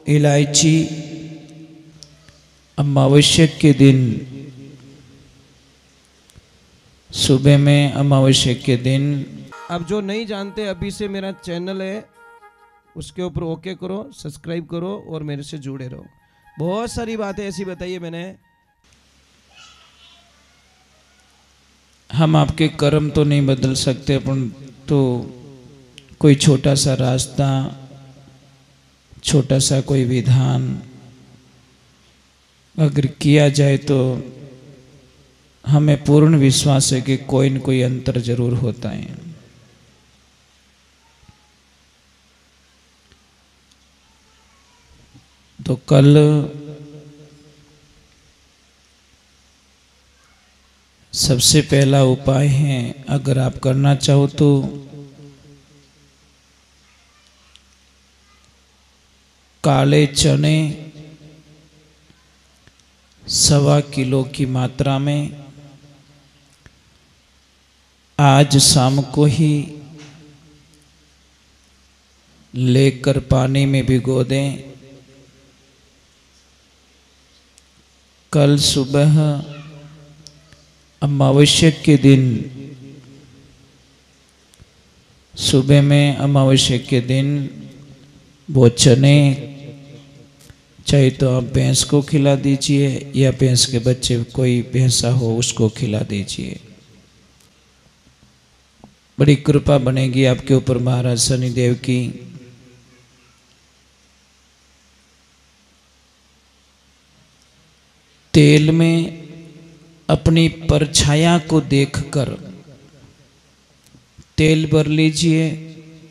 इलायची अमावस्या के दिन, सुबह में अमावस्या के दिन। अब जो नहीं जानते, अभी से मेरा चैनल है उसके ऊपर ओके करो, सब्सक्राइब करो और मेरे से जुड़े रहो। बहुत सारी बातें ऐसी बताई है मैंने। हम आपके कर्म तो नहीं बदल सकते, अपन तो कोई छोटा सा रास्ता, छोटा सा कोई विधान अगर किया जाए तो हमें पूर्ण विश्वास है कि कोई न कोई अंतर जरूर होता है। तो कल सबसे पहला उपाय है, अगर आप करना चाहो तो काले चने 1.25 किलो की मात्रा में आज शाम को ही लेकर पानी में भिगो दें। कल सुबह अमावस्या के दिन, सुबह में अमावस्या के दिन वो चने चाहे तो आप भैंस को खिला दीजिए या भैंस के बच्चे, कोई भैंसा हो उसको खिला दीजिए। बड़ी कृपा बनेगी आपके ऊपर महाराज शनिदेव की। तेल में अपनी परछाया को देखकर तेल भर लीजिए,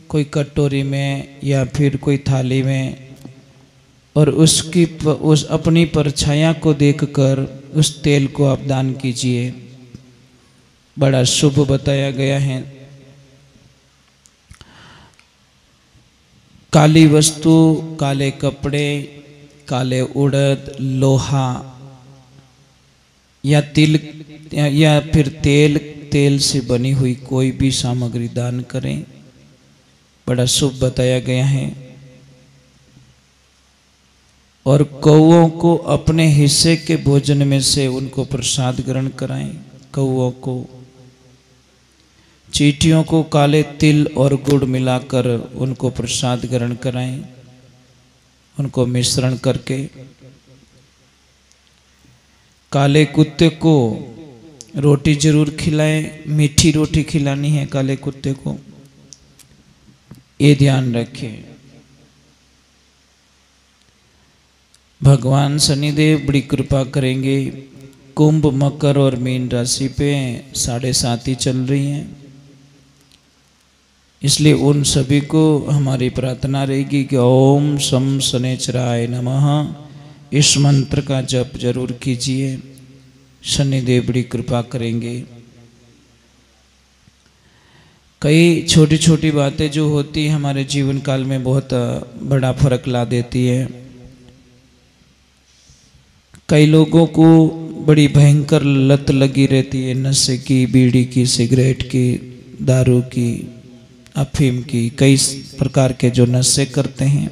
कोई कटोरी में या फिर कोई थाली में, और उस अपनी परछाया को देखकर उस तेल को आप दान कीजिए। बड़ा शुभ बताया गया है। काली वस्तु, काले कपड़े, काले उड़द, लोहा या तिल या फिर तेल से बनी हुई कोई भी सामग्री दान करें, बड़ा शुभ बताया गया है। और कौओं को अपने हिस्से के भोजन में से उनको प्रसाद ग्रहण कराएं। कौओं को, चींटियों को काले तिल और गुड़ मिलाकर उनको प्रसाद ग्रहण कराएं, उनको मिश्रण करके। काले कुत्ते को रोटी जरूर खिलाएं, मीठी रोटी खिलानी है काले कुत्ते को, ये ध्यान रखें। भगवान शनिदेव बड़ी कृपा करेंगे। कुंभ, मकर और मीन राशि पे 7.5 चल रही हैं, इसलिए उन सभी को हमारी प्रार्थना रहेगी कि ओम शम शनैश्चराय नमः, इस मंत्र का जप जरूर कीजिए। शनिदेव बड़ी कृपा करेंगे। कई छोटी छोटी बातें जो होती हमारे जीवन काल में बहुत बड़ा फर्क ला देती है। कई लोगों को बड़ी भयंकर लत लगी रहती है, नशे की, बीड़ी की, सिगरेट की, दारू की, अफीम की, कई प्रकार के जो नशे करते हैं।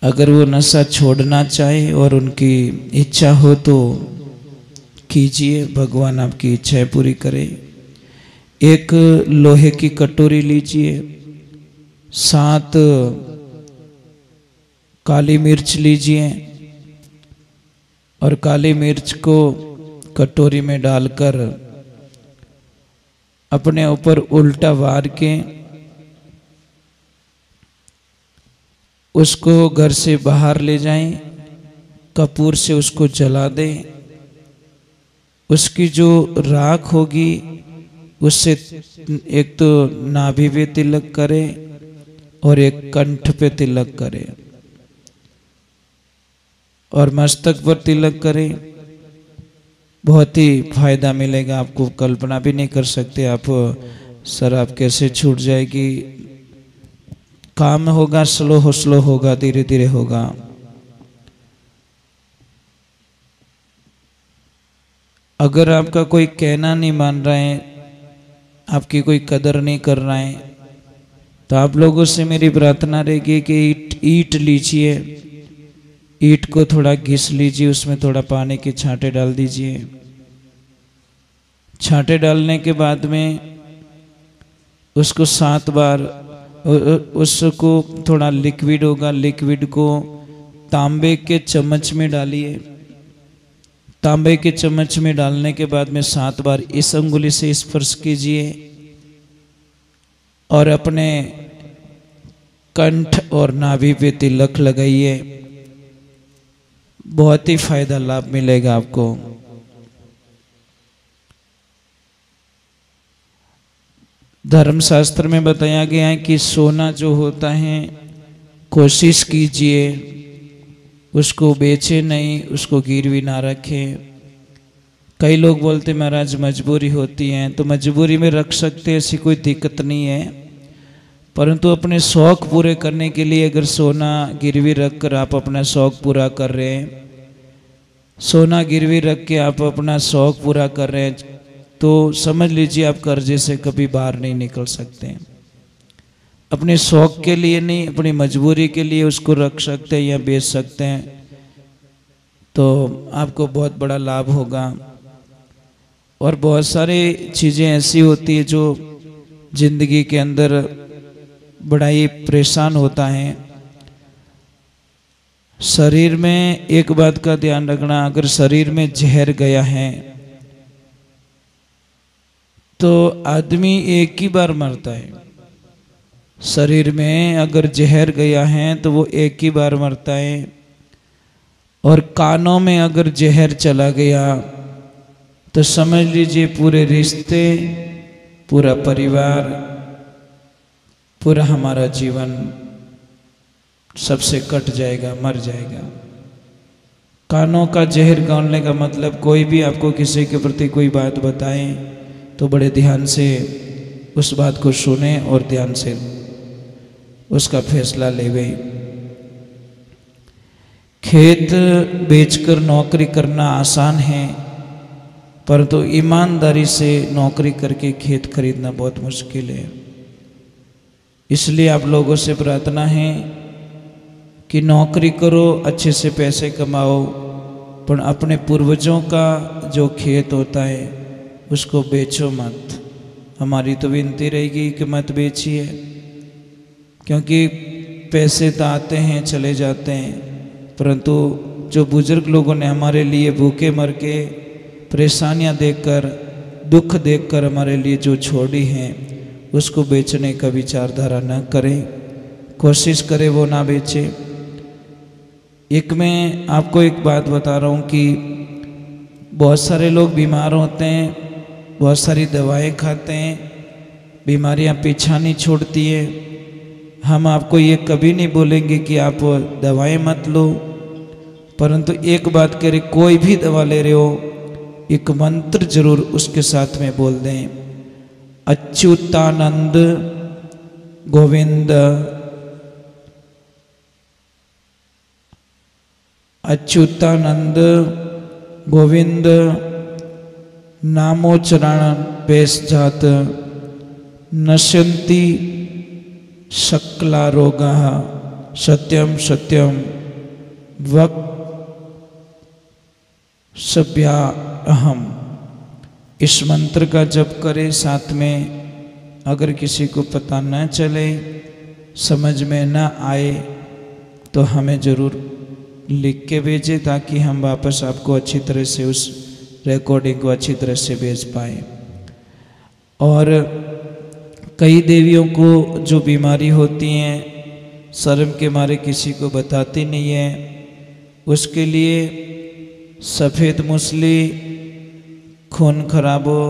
अगर वो नशा छोड़ना चाहे और उनकी इच्छा हो तो कीजिए, भगवान आपकी इच्छाएं पूरी करे। एक लोहे की कटोरी लीजिए, 7 काली मिर्च लीजिए और काली मिर्च को कटोरी में डालकर अपने ऊपर उल्टा वार के उसको घर से बाहर ले जाएं, कपूर से उसको जला दें। उसकी जो राख होगी उससे एक तो नाभि पे तिलक करें और एक कंठ पे तिलक करें और मस्तक पर तिलक करें। बहुत ही फायदा मिलेगा आपको, कल्पना भी नहीं कर सकते आप। शराब कैसे छूट जाएगी। काम होगा, स्लो होगा, धीरे धीरे होगा। अगर आपका कोई कहना नहीं मान रहा है, आपकी कोई कदर नहीं कर रहा है, तो आप लोगों से मेरी प्रार्थना रहेगी कि ईंट लीजिए, ईंट को थोड़ा घिस लीजिए, उसमें थोड़ा पानी के छांटे डाल दीजिए। छांटे डालने के बाद में उसको 7 बार, उसको थोड़ा लिक्विड होगा, लिक्विड को तांबे के चम्मच में डालिए। तांबे के चम्मच में डालने के बाद में 7 बार इस अंगुली से स्पर्श कीजिए और अपने कंठ और नाभि पे तिलक लगाइए। बहुत ही फायदा लाभ मिलेगा आपको। धर्मशास्त्र में बताया गया है कि सोना जो होता है कोशिश कीजिए उसको बेचे नहीं, उसको गिरवी ना रखें। कई लोग बोलते महाराज मजबूरी होती है, तो मजबूरी में रख सकते, ऐसी कोई दिक्कत नहीं है। परंतु अपने शौक पूरे करने के लिए अगर सोना गिरवी रख कर आप अपना शौक पूरा कर रहे हैं, सोना गिरवी रख के आप अपना शौक पूरा कर रहे हैं, तो समझ लीजिए आप कर्जे से कभी बाहर नहीं निकल सकते। अपने शौक के लिए नहीं, अपनी मजबूरी के लिए उसको रख सकते हैं या बेच सकते हैं, तो आपको बहुत बड़ा लाभ होगा। और बहुत सारी चीज़ें ऐसी होती है जो जिंदगी के अंदर बड़ा ही परेशान होता है। शरीर में एक बात का ध्यान रखना, अगर शरीर में जहर गया है तो आदमी एक ही बार मरता है। शरीर में अगर जहर गया है तो वो एक ही बार मरता है। और कानों में अगर जहर चला गया तो समझ लीजिए पूरे रिश्ते, पूरा परिवार, पूरा हमारा जीवन सबसे कट जाएगा, मर जाएगा। कानों का जहर गालने का मतलब, कोई भी आपको किसी के प्रति कोई बात बताए तो बड़े ध्यान से उस बात को सुने और ध्यान से उसका फैसला लेवे। खेत बेचकर नौकरी करना आसान है, परंतु ईमानदारी से नौकरी करके खेत खरीदना बहुत मुश्किल है। इसलिए आप लोगों से प्रार्थना है कि नौकरी करो, अच्छे से पैसे कमाओ, पर अपने पूर्वजों का जो खेत होता है उसको बेचो मत। हमारी तो विनती रहेगी कि मत बेचिए, क्योंकि पैसे तो आते हैं चले जाते हैं, परंतु जो बुजुर्ग लोगों ने हमारे लिए भूखे मर के, परेशानियां देखकर, दुख देखकर हमारे लिए जो छोड़ी हैं, उसको बेचने का विचारधारा न करें। कोशिश करें वो ना बेचे। एक मैं आपको एक बात बता रहा हूँ कि बहुत सारे लोग बीमार होते हैं, बहुत सारी दवाएं खाते हैं, बीमारियां पीछा नहीं छोड़ती है। हम आपको ये कभी नहीं बोलेंगे कि आप दवाएं मत लो, परंतु एक बात करें, कोई भी दवा ले रहे हो एक मंत्र जरूर उसके साथ में बोल दें, अच्युतानंद गोविंद, अच्युतानंद गोविंद नामोच्चारण बेस जात नश्यन्ति सकला रोगा सत्यम सत्यम वक सभ्या अहम। इस मंत्र का जप करें, साथ में अगर किसी को पता न चले, समझ में न आए, तो हमें ज़रूर लिख के भेजें, ताकि हम वापस आपको अच्छी तरह से उस रिकॉर्डिंग को अच्छी तरह से भेज पाए। और कई देवियों को जो बीमारी होती हैं, शर्म के मारे किसी को बताती नहीं है, उसके लिए सफ़ेद मूसली, खून खराबो,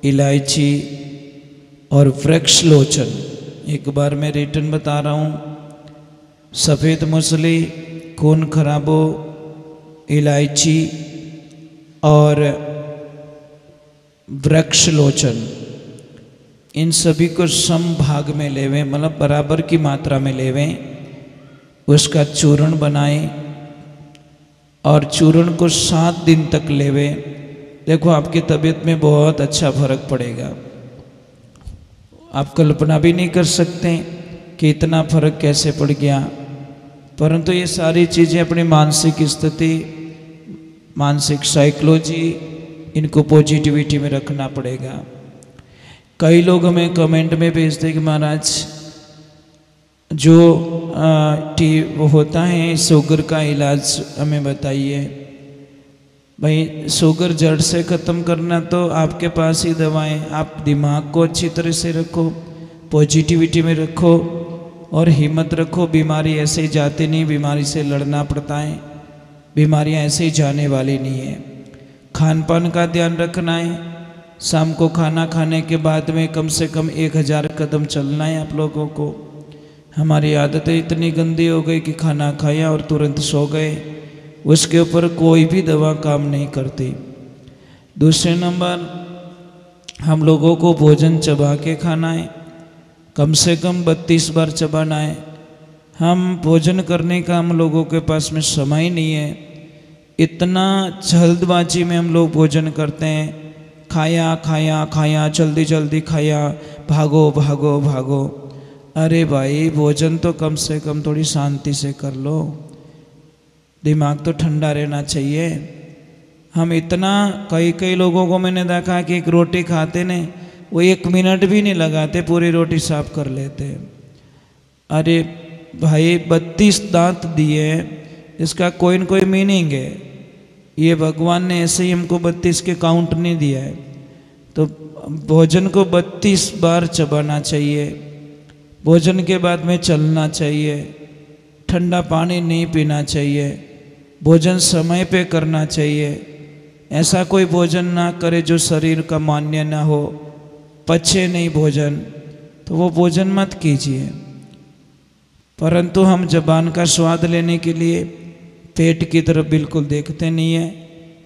इलायची और वृक्ष लोचन, एक बार मैं रिटर्न बता रहा हूँ, सफ़ेद मूसली, खून खराबो, इलायची और वृक्ष लोचन, इन सभी को सम भाग में लेवें, मतलब बराबर की मात्रा में लेवें, उसका चूर्ण बनाएं और चूर्ण को 7 दिन तक लेवें। देखो आपकी तबीयत में बहुत अच्छा फर्क पड़ेगा। आप कल्पना भी नहीं कर सकते कि इतना फर्क कैसे पड़ गया। परंतु ये सारी चीज़ें अपनी मानसिक स्थिति, मानसिक साइकोलॉजी, इनको पॉजिटिविटी में रखना पड़ेगा। कई लोग हमें कमेंट में भेजते कि महाराज जो वो होता है शुगर का इलाज हमें बताइए। भाई शुगर जड़ से ख़त्म करना तो आपके पास ही दवाएं। आप दिमाग को अच्छी तरह से रखो, पॉजिटिविटी में रखो और हिम्मत रखो। बीमारी ऐसे ही जाती नहीं, बीमारी से लड़ना पड़ता है। बीमारियां ऐसे ही जाने वाली नहीं है। खान पान का ध्यान रखना है। शाम को खाना खाने के बाद में कम से कम 1000 कदम चलना है आप लोगों को। हमारी आदतें इतनी गंदी हो गई कि खाना खाया और तुरंत सो गए, उसके ऊपर कोई भी दवा काम नहीं करती। दूसरे नंबर, हम लोगों को भोजन चबा के खाना है, कम से कम 32 बार चबाना है। हम भोजन करने का हम लोगों के पास में समय नहीं है। इतना जल्दबाजी में हम लोग भोजन करते हैं, खाया खाया खाया, जल्दी जल्दी खाया, भागो भागो भागो। अरे भाई भोजन तो कम से कम थोड़ी शांति से कर लो, दिमाग तो ठंडा रहना चाहिए। हम इतना कई लोगों को मैंने देखा कि एक रोटी खाते ने वो 1 मिनट भी नहीं लगाते, पूरी रोटी साफ कर लेते। अरे भाई 32 दांत दिए, इसका कोई न कोई मीनिंग है। ये भगवान ने ऐसे ही हमको 32 के काउंट नहीं दिया है। तो भोजन को 32 बार चबाना चाहिए, भोजन के बाद में चलना चाहिए, ठंडा पानी नहीं पीना चाहिए, भोजन समय पे करना चाहिए। ऐसा कोई भोजन ना करे जो शरीर का मान्य ना हो, पचे नहीं भोजन, तो वो भोजन मत कीजिए। परंतु हम ज़बान का स्वाद लेने के लिए पेट की तरफ बिल्कुल देखते नहीं है,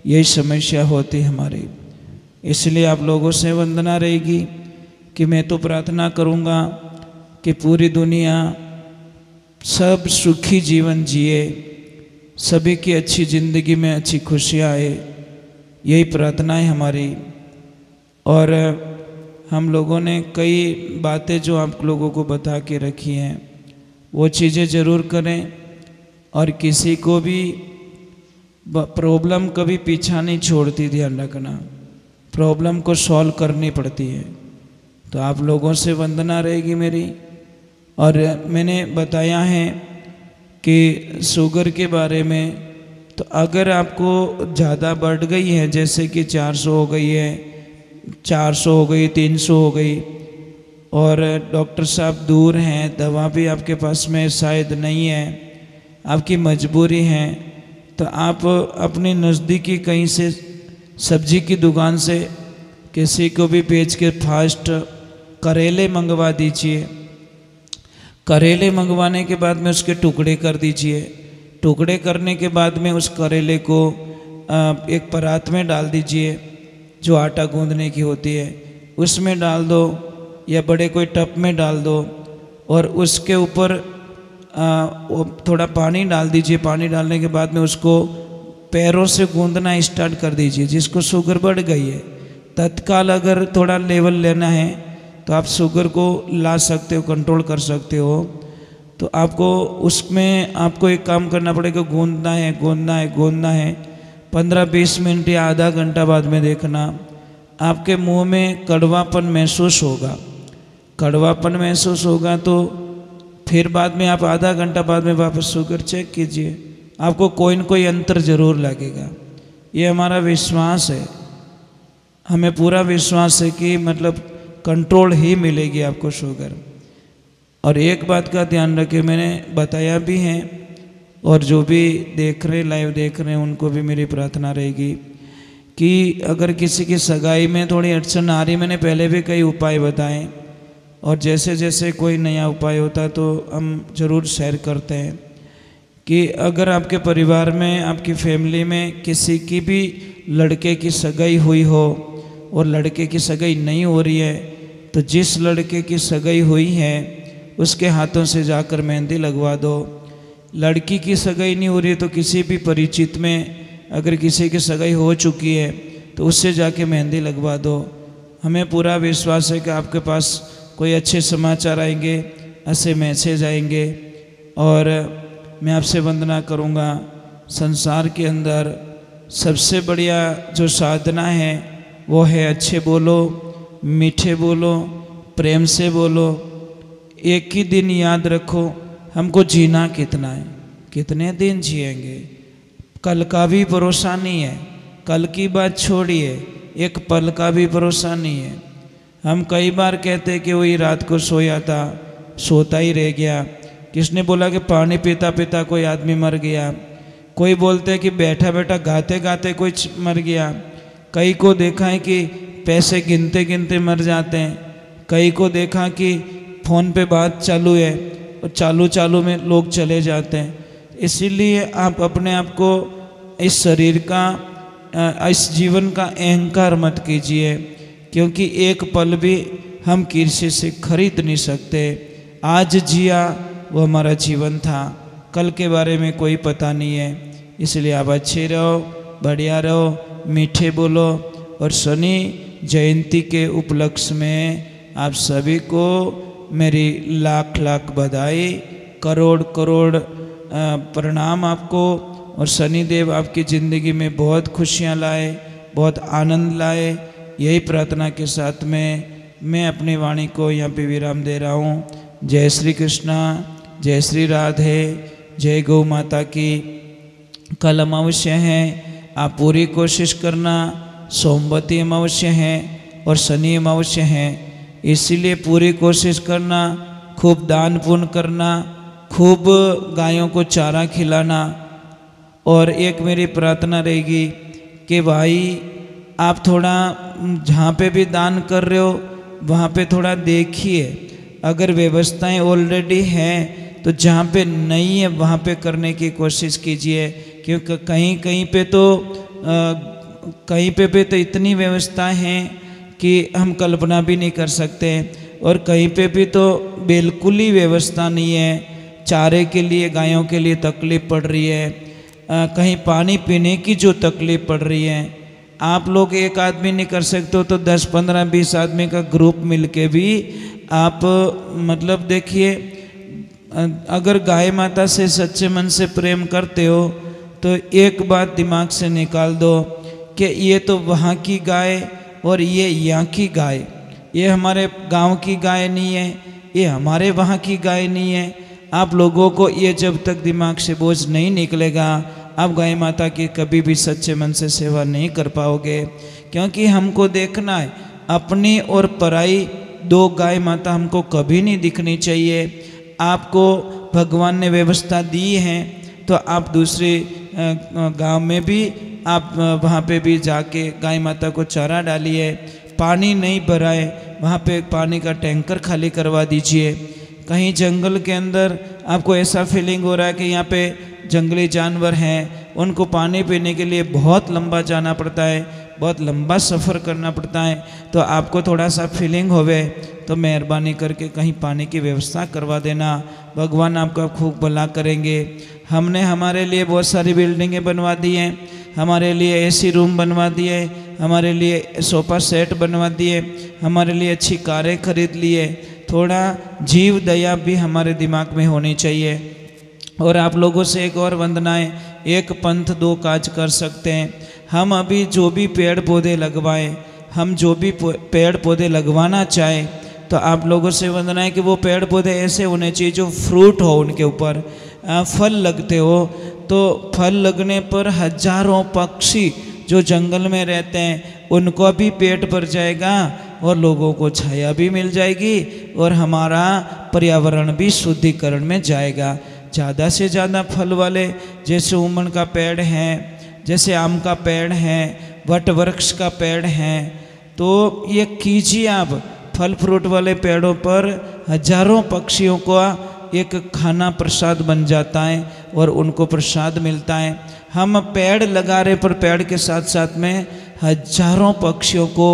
यही समस्या होती हमारी। इसलिए आप लोगों से वंदना रहेगी कि मैं तो प्रार्थना करूँगा कि पूरी दुनिया सब सुखी जीवन जिए, सभी की अच्छी ज़िंदगी में अच्छी खुशियाँ आए, यही प्रार्थना है हमारी। और हम लोगों ने कई बातें जो आप लोगों को बता के रखी हैं वो चीज़ें ज़रूर करें। और किसी को भी प्रॉब्लम कभी पीछा नहीं छोड़ती, ध्यान रखना, प्रॉब्लम को सॉल्व करनी पड़ती है। तो आप लोगों से वंदना रहेगी मेरी। और मैंने बताया है कि शुगर के बारे में, तो अगर आपको ज़्यादा बढ़ गई है, जैसे कि 400 हो गई है, 400 हो गई, 300 हो गई, और डॉक्टर साहब दूर हैं, दवा भी आपके पास में शायद नहीं है, आपकी मजबूरी है, तो आप अपनी नज़दीकी कहीं से सब्जी की दुकान से किसी को भी बेच के फास्ट करेले मंगवा दीजिए। करेले मंगवाने के बाद में उसके टुकड़े कर दीजिए। टुकड़े करने के बाद में उस करेले को एक परात में डाल दीजिए जो आटा गूंदने की होती है, उसमें डाल दो या बड़े कोई टब में डाल दो, और उसके ऊपर थोड़ा पानी डाल दीजिए। पानी डालने के बाद में उसको पैरों से गूंदना स्टार्ट कर दीजिए। जिसको शुगर बढ़ गई है, तत्काल अगर थोड़ा लेवल लेना है तो आप शुगर को ला सकते हो, कंट्रोल कर सकते हो। तो आपको उसमें आपको एक काम करना पड़ेगा, गूंदना है गूंदना है गूंदना है। 15-20 मिनट या आधा घंटा बाद में देखना आपके मुंह में कड़वापन महसूस होगा। कड़वापन महसूस होगा तो फिर बाद में आप आधा घंटा बाद में वापस शुगर चेक कीजिए, आपको कोई न कोई अंतर ज़रूर लगेगा। ये हमारा विश्वास है, हमें पूरा विश्वास है कि मतलब कंट्रोल ही मिलेगी आपको शुगर। और एक बात का ध्यान रखें, मैंने बताया भी है, और जो भी देख रहे लाइव देख रहे हैं उनको भी मेरी प्रार्थना रहेगी कि अगर किसी की सगाई में थोड़ी अड़चन आ रही, मैंने पहले भी कई उपाय बताए, और जैसे जैसे कोई नया उपाय होता है तो हम ज़रूर शेयर करते हैं कि अगर आपके परिवार में, आपकी फैमिली में किसी की भी लड़के की सगाई हुई हो और लड़के की सगाई नहीं हो रही है, तो जिस लड़के की सगाई हुई है उसके हाथों से जाकर मेहंदी लगवा दो। लड़की की सगाई नहीं हो रही है तो किसी भी परिचित में अगर किसी की सगाई हो चुकी है तो उससे जाके मेहंदी लगवा दो। हमें पूरा विश्वास है कि आपके पास कोई अच्छे समाचार आएंगे, ऐसे मैसेज आएंगे। और मैं आपसे वंदना करूँगा, संसार के अंदर सबसे बढ़िया जो साधना है वो है अच्छे बोलो, मीठे बोलो, प्रेम से बोलो। एक ही दिन याद रखो, हमको जीना कितना है, कितने दिन जिएंगे, कल का भी भरोसा नहीं है। कल की बात छोड़िए, एक पल का भी भरोसा नहीं है। हम कई बार कहते कि वही रात को सोया था, सोता ही रह गया। किसने बोला कि पानी पीता पीता कोई आदमी मर गया। कोई बोलते हैं कि बैठा बैठा गाते गाते कोई मर गया। कई को देखा है कि पैसे गिनते गिनते मर जाते हैं। कई को देखा कि फ़ोन पे बात चालू है और चालू चालू में लोग चले जाते हैं। इसीलिए आप अपने आप को इस शरीर का, इस जीवन का अहंकार मत कीजिए, क्योंकि एक पल भी हम किसी से खरीद नहीं सकते। आज जिया वो हमारा जीवन था, कल के बारे में कोई पता नहीं है। इसलिए आप अच्छे रहो, बढ़िया रहो, मीठे बोलो। और शनि जयंती के उपलक्ष्य में आप सभी को मेरी लाख लाख बधाई, करोड़ करोड़ प्रणाम आपको। और शनिदेव आपकी ज़िंदगी में बहुत खुशियाँ लाए, बहुत आनंद लाए। यही प्रार्थना के साथ में मैं अपनी वाणी को यहाँ पे विराम दे रहा हूँ। जय श्री कृष्णा, जय श्री राधे, जय गौ माता की। कल अमावस्या है, आप पूरी कोशिश करना। सोमवती अमावस्या है और शनि अमावस्या है, इसीलिए पूरी कोशिश करना। खूब दान पुण्य करना, खूब गायों को चारा खिलाना। और एक मेरी प्रार्थना रहेगी कि भाई आप थोड़ा जहाँ पे भी दान कर रहे हो वहाँ पे थोड़ा देखिए। अगर व्यवस्थाएं ऑलरेडी हैं तो जहाँ पे नहीं है वहाँ पे करने की कोशिश कीजिए, क्योंकि कहीं कहीं पे तो कहीं पे तो इतनी व्यवस्थाएं हैं कि हम कल्पना भी नहीं कर सकते। और कहीं पे भी तो बिल्कुल ही व्यवस्था नहीं है। चारे के लिए, गायों के लिए तकलीफ़ पड़ रही है, कहीं पानी पीने की जो तकलीफ़ पड़ रही है। आप लोग एक आदमी नहीं कर सकते हो तो 10, 15, 20 आदमी का ग्रुप मिलके भी आप मतलब देखिए, अगर गाय माता से सच्चे मन से प्रेम करते हो तो एक बात दिमाग से निकाल दो कि ये तो वहाँ की गाय और ये यहाँ की गाय, ये हमारे गांव की गाय नहीं है, ये हमारे वहाँ की गाय नहीं है। आप लोगों को ये जब तक दिमाग से बोझ नहीं निकलेगा, आप गाय माता की कभी भी सच्चे मन से सेवा नहीं कर पाओगे। क्योंकि हमको देखना है, अपनी और पराई दो गाय माता हमको कभी नहीं दिखनी चाहिए। आपको भगवान ने व्यवस्था दी है तो आप दूसरे गांव में भी आप वहाँ पे भी जाके गाय माता को चारा डालिए। पानी नहीं भराए, वहाँ पे पानी का टैंकर खाली करवा दीजिए। कहीं जंगल के अंदर आपको ऐसा फीलिंग हो रहा है कि यहाँ पे जंगली जानवर हैं, उनको पानी पीने के लिए बहुत लंबा जाना पड़ता है, बहुत लंबा सफ़र करना पड़ता है, तो आपको थोड़ा सा फीलिंग होवे तो मेहरबानी करके कहीं पानी की व्यवस्था करवा देना। भगवान आपका खूब भला करेंगे। हमने हमारे लिए बहुत सारी बिल्डिंगें बनवा दी हैं, हमारे लिए एसी रूम बनवा दिए, हमारे लिए सोफ़ा सेट बनवा दिए, हमारे लिए अच्छी कारें खरीद लिए। थोड़ा जीव दया भी हमारे दिमाग में होनी चाहिए। और आप लोगों से एक और वंदना है, एक पंथ दो काज कर सकते हैं। हम अभी जो भी पेड़ पौधे लगवाएं, हम जो भी पेड़ पौधे लगवाना चाहें, तो आप लोगों से वंदना है कि वो पेड़ पौधे ऐसे होने चाहिए जो फ्रूट हो, उनके ऊपर फल लगते हो। तो फल लगने पर हजारों पक्षी जो जंगल में रहते हैं उनको भी पेट भर जाएगा और लोगों को छाया भी मिल जाएगी और हमारा पर्यावरण भी शुद्धिकरण में जाएगा। ज़्यादा से ज़्यादा फल वाले जैसे उमन का पेड़ है, जैसे आम का पेड़ है, वट वृक्ष का पेड़ है, तो ये कीजिए आप। फल फ्रूट वाले पेड़ों पर हजारों पक्षियों को एक खाना प्रसाद बन जाता है और उनको प्रसाद मिलता है। हम पेड़ लगा रहे पर पेड़ के साथ साथ में हजारों पक्षियों को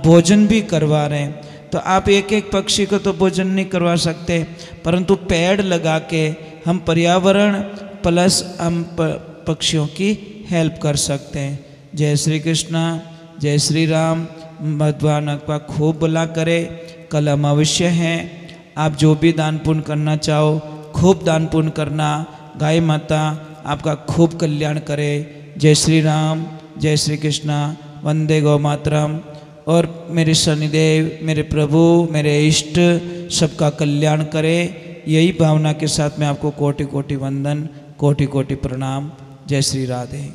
भोजन भी करवा रहे हैं। तो आप एक एक पक्षी को तो भोजन नहीं करवा सकते, परंतु पेड़ लगा के हम पर्यावरण प्लस हम पक्षियों की हेल्प कर सकते हैं। जय श्री कृष्णा, जय श्री राम। भगवान आपका खूब भला करे, कल अमावस्या है। आप जो भी दान पुण्य करना चाहो खूब दान पुण्य करना। गाय माता आपका खूब कल्याण करे। जय श्री राम, जय श्री कृष्णा, वंदे गौ मातरम। और मेरे शनिदेव, मेरे प्रभु, मेरे इष्ट सबका कल्याण करे। यही भावना के साथ मैं आपको कोटि कोटि वंदन, कोटि कोटि प्रणाम। जय श्री राधे।